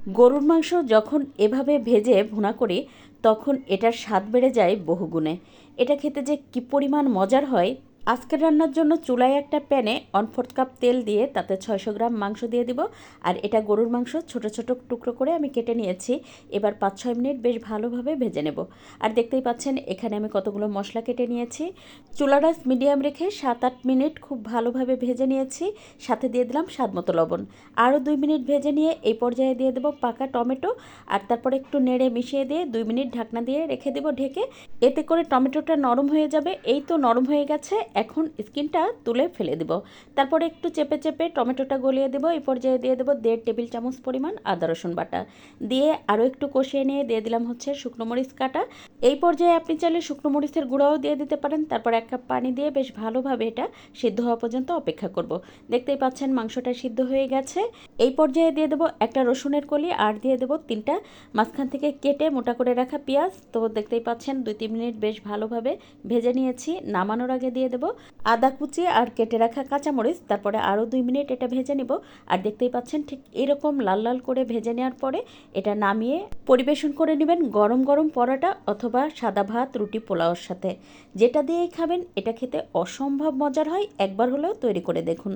গরুর মাংস যখন এভাবে ভেজে ভুনা করি তখন এটার স্বাদ বেড়ে যায় বহুগুণে। এটা খেতে যে কী পরিমাণ মজার হয়। আজকের রান্নার জন্য চুলায় একটা প্যানে 1/4 কাপ তেল দিয়ে তাতে 600 গ্রাম মাংস দিয়ে দিব। আর এটা গরুর মাংস ছোট ছোট টুকরো করে আমি কেটে নিয়েছি। এবার 5-6 মিনিট বেশ ভালোভাবে ভেজে নেব। আর দেখতেই পাচ্ছেন এখানে আমি কতগুলো মশলা কেটে নিয়েছি। চুলার আঁচ মিডিয়াম রেখে 7-8 মিনিট খুব ভালোভাবে ভেজে নিয়েছি। সাথে দিয়ে দিলাম স্বাদমতো লবণ। আরও 2 মিনিট ভেজে নিয়ে এই পর্যায়ে দিয়ে দেবো পাকা টমেটো। আর তারপরে একটু নেড়ে মিশিয়ে দিয়ে 2 মিনিট ঢাকনা দিয়ে রেখে দেবো ঢেকে। এতে করে টমেটোটা নরম হয়ে যাবে। এই তো নরম হয়ে গেছে, এখন স্কিনটা তুলে ফেলে দেব। তারপরে একটু চেপে চেপে টমেটোটা গলিয়ে দেবো। এই পর্যায়ে দিয়ে দেবো 1.5 টেবিল চামচ পরিমাণ আদা রসুন বাটা। দিয়ে আরও একটু কষিয়ে নিয়ে দিয়ে দিলাম হচ্ছে শুকনো মরিচ কাটা। এই পর্যায়ে আপনি চাইলে শুকনো মরিচের গুঁড়াও দিয়ে দিতে পারেন। তারপর 1 কাপ পানি দিয়ে বেশ ভালোভাবে এটা সিদ্ধ হওয়া পর্যন্ত অপেক্ষা করব। দেখতেই পাচ্ছেন মাংসটা সিদ্ধ হয়ে গেছে। এই পর্যায়ে দিয়ে দেবো একটা রসুনের কলি আর দিয়ে দেবো 3টা মাঝখান থেকে কেটে মোটা করে রাখা পেঁয়াজ। তো দেখতেই পাচ্ছেন 2-3 মিনিট বেশ ভালোভাবে ভেজে নিয়েছি। নামানোর আগে দিয়ে দেবো আদা কুচি আর কেটে রাখা কাঁচামরিচ। তারপরে আরও 2 মিনিট এটা ভেজে নিব। আর দেখতেই পাচ্ছেন ঠিক এরকম লাল লাল করে ভেজে নেওয়ার পরে এটা নামিয়ে পরিবেশন করে নেবেন গরম গরম পরোটা অথবা সাদা ভাত, রুটি, পোলাওর সাথে। যেটা দিয়েই খাবেন এটা খেতে অসম্ভব মজার হয়। একবার হলেও তৈরি করে দেখুন।